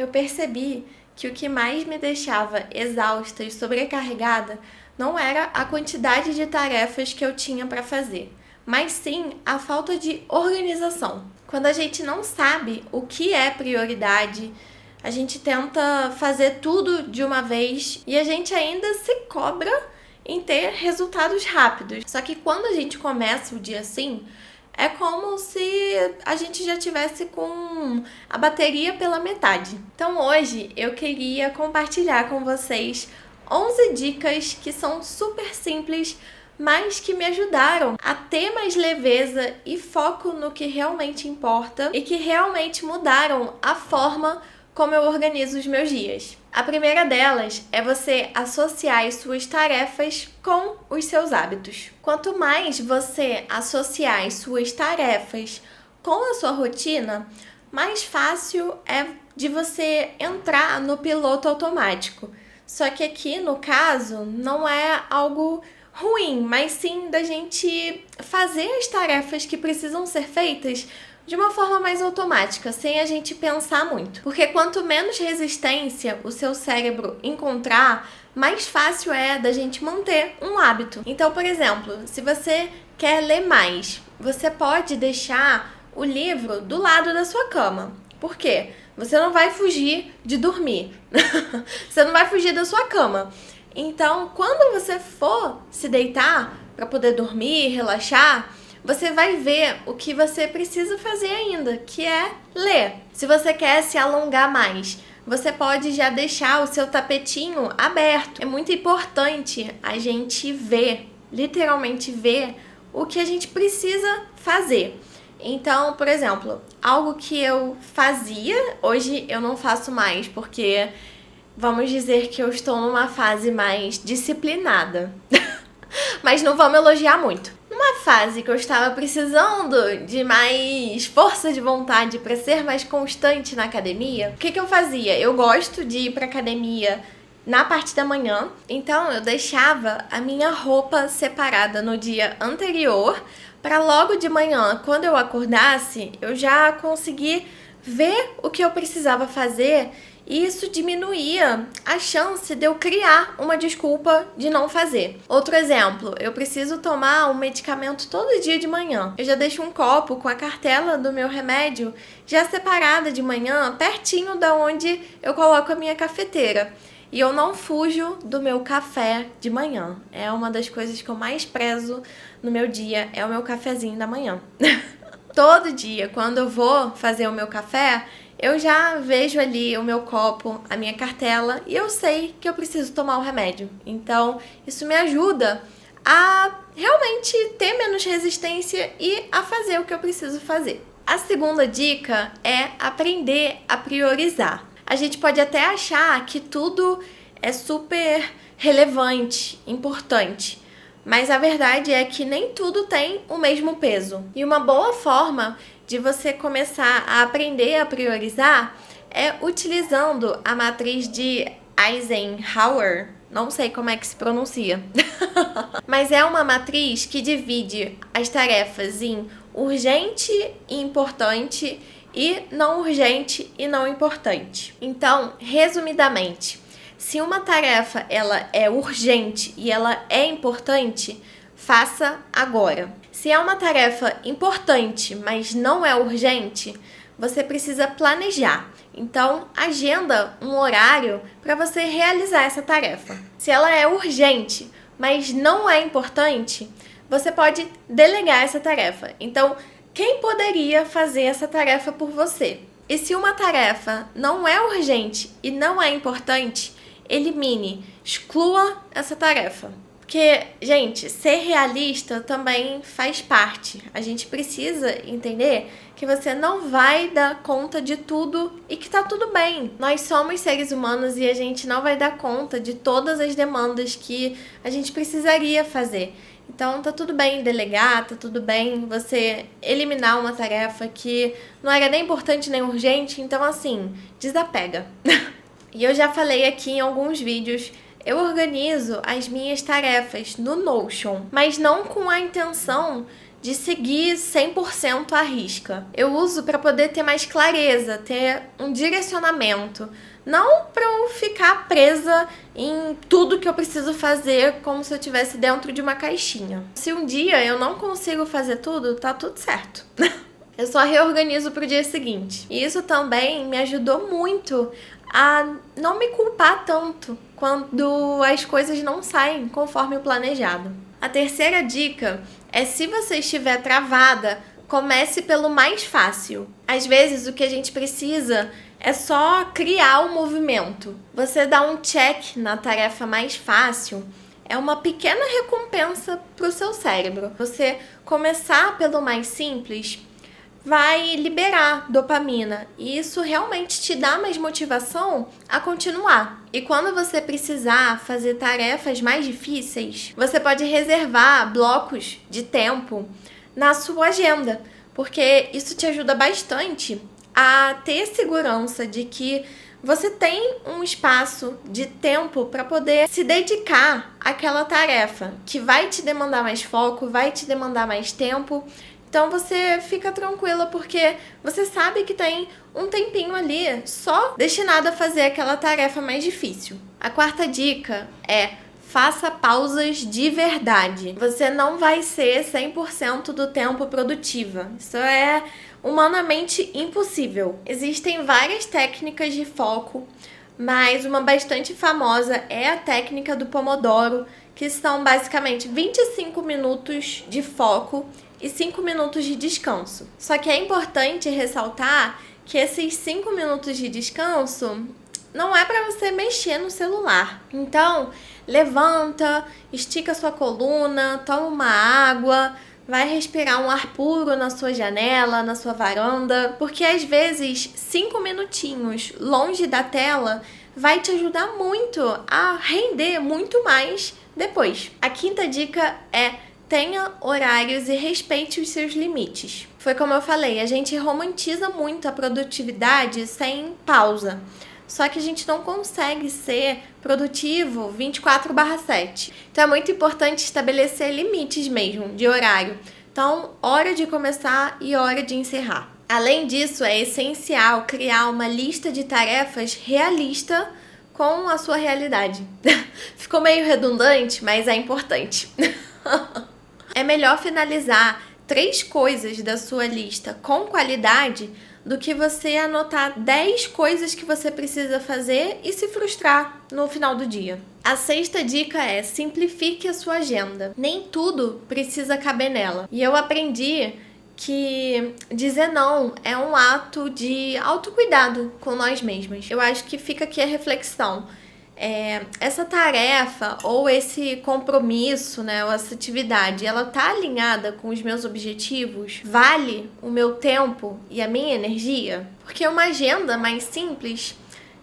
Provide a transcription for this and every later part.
eu percebi que o que mais me deixava exausta e sobrecarregada não era a quantidade de tarefas que eu tinha para fazer, mas sim a falta de organização. Quando a gente não sabe o que é prioridade, a gente tenta fazer tudo de uma vez e a gente ainda se cobra em ter resultados rápidos. Só que quando a gente começa o dia assim, é como se a gente já tivesse com a bateria pela metade. Então hoje eu queria compartilhar com vocês 11 dicas que são super simples, mas que me ajudaram a ter mais leveza e foco no que realmente importa e que realmente mudaram a forma como eu organizo os meus dias. A primeira delas é você associar as suas tarefas com os seus hábitos. Quanto mais você associar as suas tarefas com a sua rotina, mais fácil é de você entrar no piloto automático. Só que aqui, no caso, não é algo ruim, mas sim da gente fazer as tarefas que precisam ser feitas de uma forma mais automática, sem a gente pensar muito. Porque quanto menos resistência o seu cérebro encontrar, mais fácil é da gente manter um hábito. Então, por exemplo, se você quer ler mais, você pode deixar o livro do lado da sua cama. Por quê? Você não vai fugir de dormir. Você não vai fugir da sua cama. Então, quando você for se deitar para poder dormir, relaxar, você vai ver o que você precisa fazer ainda, que é ler. Se você quer se alongar mais, você pode já deixar o seu tapetinho aberto. É muito importante a gente ver, literalmente ver, o que a gente precisa fazer. Então, por exemplo, algo que eu fazia, hoje eu não faço mais, porque vamos dizer que eu estou numa fase mais disciplinada. Mas não vamos elogiar muito. Numa fase que eu estava precisando de mais força de vontade para ser mais constante na academia, o que eu fazia? Eu gosto de ir para academia na parte da manhã, então eu deixava a minha roupa separada no dia anterior para logo de manhã, quando eu acordasse, eu já conseguir ver o que eu precisava fazer. E isso diminuía a chance de eu criar uma desculpa de não fazer. Outro exemplo, eu preciso tomar um medicamento todo dia de manhã. Eu já deixo um copo com a cartela do meu remédio já separada de manhã, pertinho da onde eu coloco a minha cafeteira. E eu não fujo do meu café de manhã. É uma das coisas que eu mais prezo no meu dia, é o meu cafezinho da manhã. Todo dia, quando eu vou fazer o meu café, eu já vejo ali o meu copo, a minha cartela, e eu sei que eu preciso tomar o remédio. Então, isso me ajuda a realmente ter menos resistência e a fazer o que eu preciso fazer. A segunda dica é aprender a priorizar. A gente pode até achar que tudo é super relevante, importante, mas a verdade é que nem tudo tem o mesmo peso. E uma boa forma de você começar a aprender a priorizar é utilizando a matriz de Eisenhower. Não sei como é que se pronuncia. Mas é uma matriz que divide as tarefas em urgente e importante e não urgente e não importante. Então, resumidamente, se uma tarefa ela é urgente e ela é importante, faça agora. Se é uma tarefa importante, mas não é urgente, você precisa planejar. Então, agenda um horário para você realizar essa tarefa. Se ela é urgente, mas não é importante, você pode delegar essa tarefa. Então, quem poderia fazer essa tarefa por você? E se uma tarefa não é urgente e não é importante, elimine, exclua essa tarefa. Porque, gente, ser realista também faz parte. A gente precisa entender que você não vai dar conta de tudo e que tá tudo bem. Nós somos seres humanos e a gente não vai dar conta de todas as demandas que a gente precisaria fazer. Então, tá tudo bem delegar, tá tudo bem você eliminar uma tarefa que não era nem importante nem urgente. Então, assim, desapega. E eu já falei aqui em alguns vídeos, eu organizo as minhas tarefas no Notion, mas não com a intenção de seguir 100% à risca. Eu uso para poder ter mais clareza, ter um direcionamento. Não para eu ficar presa em tudo que eu preciso fazer como se eu estivesse dentro de uma caixinha. Se um dia eu não consigo fazer tudo, tá tudo certo. Eu só reorganizo pro dia seguinte. E isso também me ajudou muito a não me culpar tanto quando as coisas não saem conforme o planejado. A terceira dica é: se você estiver travada, comece pelo mais fácil. Às vezes o que a gente precisa é só criar o movimento. Você dá um check na tarefa mais fácil é uma pequena recompensa para o seu cérebro. Você começar pelo mais simples vai liberar dopamina e isso realmente te dá mais motivação a continuar. E quando você precisar fazer tarefas mais difíceis, você pode reservar blocos de tempo na sua agenda, porque isso te ajuda bastante a ter segurança de que você tem um espaço de tempo para poder se dedicar àquela tarefa que vai te demandar mais foco, vai te demandar mais tempo. Então você fica tranquila porque você sabe que tem um tempinho ali só destinado a fazer aquela tarefa mais difícil. A quarta dica é: faça pausas de verdade. Você não vai ser 100% do tempo produtiva. Isso é humanamente impossível. Existem várias técnicas de foco, mas uma bastante famosa é a técnica do Pomodoro, que são basicamente 25 minutos de foco e 5 minutos de descanso. Só que é importante ressaltar que esses 5 minutos de descanso não é para você mexer no celular. Então, levanta, estica sua coluna, toma uma água, vai respirar um ar puro na sua janela, na sua varanda, porque às vezes 5 minutinhos longe da tela vai te ajudar muito a render muito mais depois. A quinta dica é: tenha horários e respeite os seus limites. Foi como eu falei, a gente romantiza muito a produtividade sem pausa. Só que a gente não consegue ser produtivo 24/7. Então é muito importante estabelecer limites mesmo de horário. Então, hora de começar e hora de encerrar. Além disso, é essencial criar uma lista de tarefas realista com a sua realidade. Ficou meio redundante, mas é importante. É melhor finalizar 3 coisas da sua lista com qualidade do que você anotar 10 coisas que você precisa fazer e se frustrar no final do dia. A sexta dica é: simplifique a sua agenda. Nem tudo precisa caber nela. E eu aprendi que dizer não é um ato de autocuidado com nós mesmas. Eu acho que fica aqui a reflexão. Essa tarefa ou esse compromisso, né, ou essa atividade, ela tá alinhada com os meus objetivos? Vale o meu tempo e a minha energia? Porque uma agenda mais simples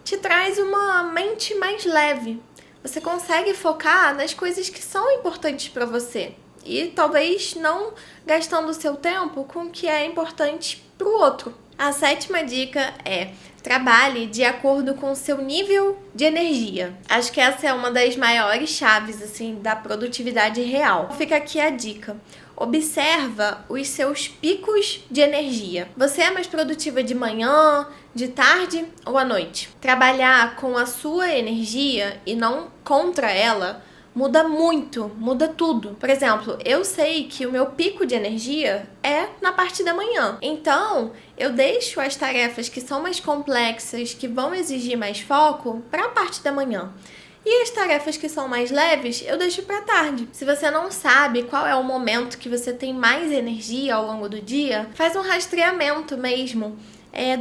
te traz uma mente mais leve. Você consegue focar nas coisas que são importantes para você e talvez não gastando o seu tempo com o que é importante para o outro. A sétima dica é: trabalhe de acordo com o seu nível de energia. Acho que essa é uma das maiores chaves assim da produtividade real. Fica aqui a dica: observa os seus picos de energia. Você é mais produtiva de manhã, de tarde ou à noite? Trabalhar com a sua energia e não contra ela muda muito, muda tudo. Por exemplo, eu sei que o meu pico de energia é na parte da manhã. Então, eu deixo as tarefas que são mais complexas, que vão exigir mais foco, para a parte da manhã. E as tarefas que são mais leves, eu deixo para tarde. Se você não sabe qual é o momento que você tem mais energia ao longo do dia, faz um rastreamento mesmo.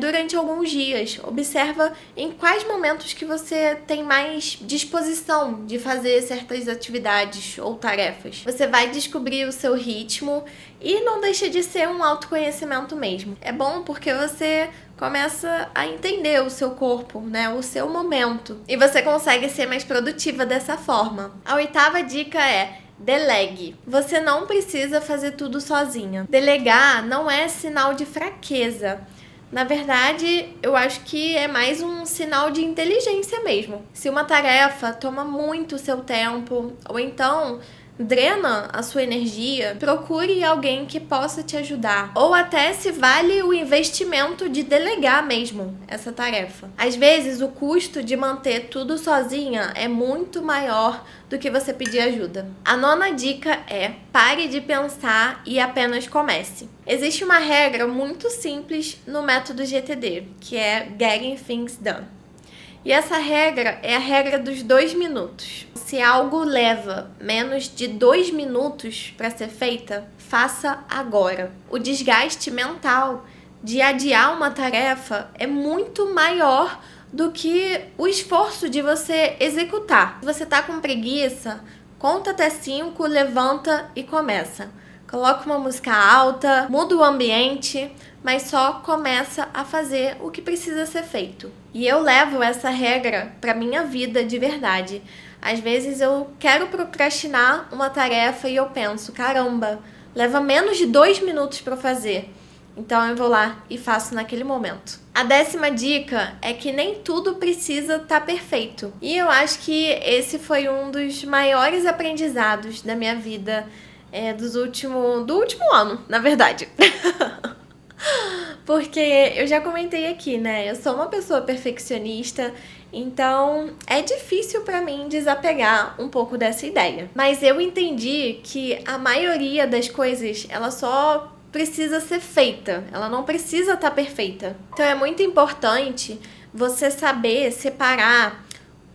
Durante alguns dias, observa em quais momentos que você tem mais disposição de fazer certas atividades ou tarefas. Você vai descobrir o seu ritmo e não deixa de ser um autoconhecimento mesmo. É bom porque você começa a entender o seu corpo, né? O seu momento. E você consegue ser mais produtiva dessa forma. A oitava dica é: delegue. Você não precisa fazer tudo sozinha. Delegar não é sinal de fraqueza. Na verdade, eu acho que é mais um sinal de inteligência mesmo. Se uma tarefa toma muito o seu tempo, ou então drena a sua energia, procure alguém que possa te ajudar. Ou até se vale o investimento de delegar mesmo essa tarefa. Às vezes o custo de manter tudo sozinha é muito maior do que você pedir ajuda. A 9ª dica é: pare de pensar e apenas comece. Existe uma regra muito simples no método GTD, que é Getting Things Done. E essa regra é a regra dos 2 minutos. Se algo leva menos de 2 minutos para ser feita, faça agora. O desgaste mental de adiar uma tarefa é muito maior do que o esforço de você executar. Se você tá com preguiça, conta até 5, levanta e começa. Coloca uma música alta, muda o ambiente, mas só começa a fazer o que precisa ser feito. E eu levo essa regra para minha vida de verdade. Às vezes eu quero procrastinar uma tarefa e eu penso, caramba, leva menos de 2 minutos para fazer. Então eu vou lá e faço naquele momento. A 10ª dica é que nem tudo precisa estar perfeito. E eu acho que esse foi um dos maiores aprendizados da minha vida do último ano, na verdade. Porque eu já comentei aqui, né? Eu sou uma pessoa perfeccionista, então é difícil pra mim desapegar um pouco dessa ideia. Mas eu entendi que a maioria das coisas, ela só precisa ser feita, ela não precisa estar perfeita. Então é muito importante você saber separar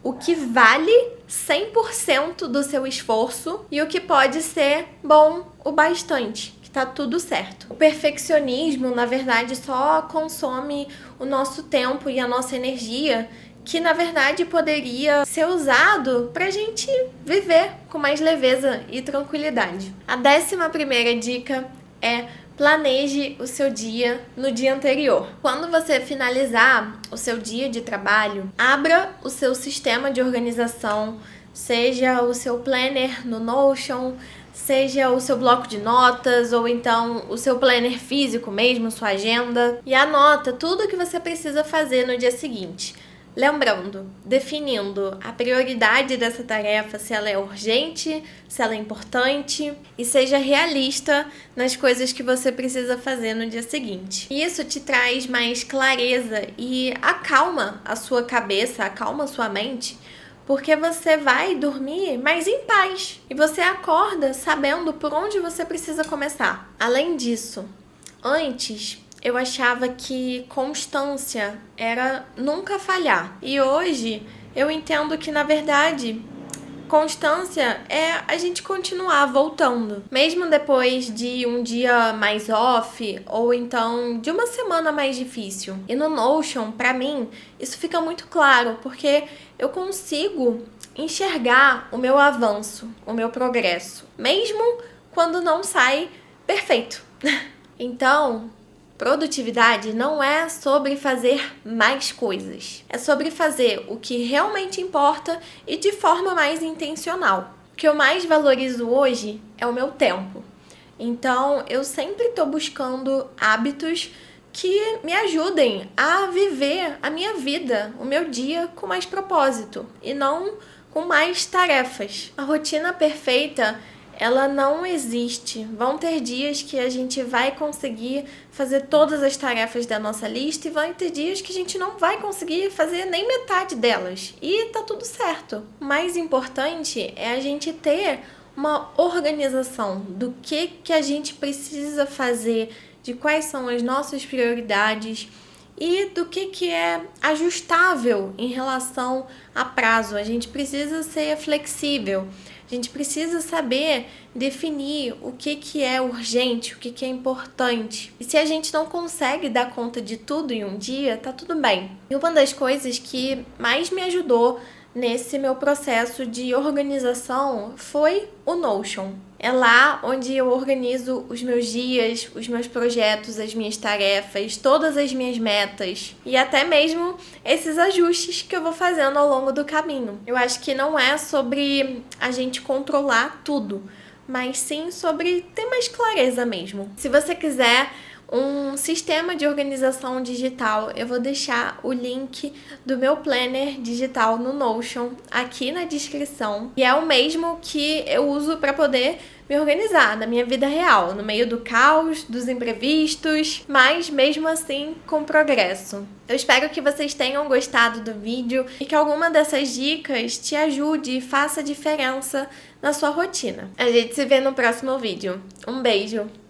o que vale 100% do seu esforço e o que pode ser bom o bastante, que tá tudo certo. O perfeccionismo, na verdade, só consome o nosso tempo e a nossa energia, que na verdade poderia ser usado pra gente viver com mais leveza e tranquilidade. A 11ª dica é: planeje o seu dia no dia anterior. Quando você finalizar o seu dia de trabalho, abra o seu sistema de organização, seja o seu planner no Notion, seja o seu bloco de notas, ou então o seu planner físico mesmo, sua agenda, e anota tudo o que você precisa fazer no dia seguinte. Lembrando, definindo a prioridade dessa tarefa, se ela é urgente, se ela é importante, e seja realista nas coisas que você precisa fazer no dia seguinte. Isso te traz mais clareza e acalma a sua cabeça, acalma a sua mente, porque você vai dormir mais em paz e você acorda sabendo por onde você precisa começar. Além disso, antes eu achava que constância era nunca falhar. E hoje eu entendo que, na verdade, constância é a gente continuar voltando. Mesmo depois de um dia mais off, ou então de uma semana mais difícil. E no Notion, pra mim, isso fica muito claro, porque eu consigo enxergar o meu avanço, o meu progresso. Mesmo quando não sai perfeito. Então, produtividade não é sobre fazer mais coisas. É sobre fazer o que realmente importa e de forma mais intencional. O que eu mais valorizo hoje é o meu tempo. Então, eu sempre estou buscando hábitos que me ajudem a viver a minha vida, o meu dia com mais propósito e não com mais tarefas. A rotina perfeita, ela não existe. Vão ter dias que a gente vai conseguir fazer todas as tarefas da nossa lista e vão ter dias que a gente não vai conseguir fazer nem metade delas. E tá tudo certo. O mais importante é a gente ter uma organização do que a gente precisa fazer, de quais são as nossas prioridades e do que é ajustável em relação a prazo. A gente precisa ser flexível. A gente precisa saber definir o que é urgente, o que é importante. E se a gente não consegue dar conta de tudo em um dia, tá tudo bem. E uma das coisas que mais me ajudou nesse meu processo de organização foi o Notion. É lá onde eu organizo os meus dias, os meus projetos, as minhas tarefas, todas as minhas metas e até mesmo esses ajustes que eu vou fazendo ao longo do caminho. Eu acho que não é sobre a gente controlar tudo, mas sim sobre ter mais clareza mesmo. Se você quiser um sistema de organização digital. Eu vou deixar o link do meu planner digital no Notion aqui na descrição. E é o mesmo que eu uso para poder me organizar na minha vida real, no meio do caos, dos imprevistos, mas mesmo assim com progresso. Eu espero que vocês tenham gostado do vídeo e que alguma dessas dicas te ajude e faça diferença na sua rotina. A gente se vê no próximo vídeo. Um beijo!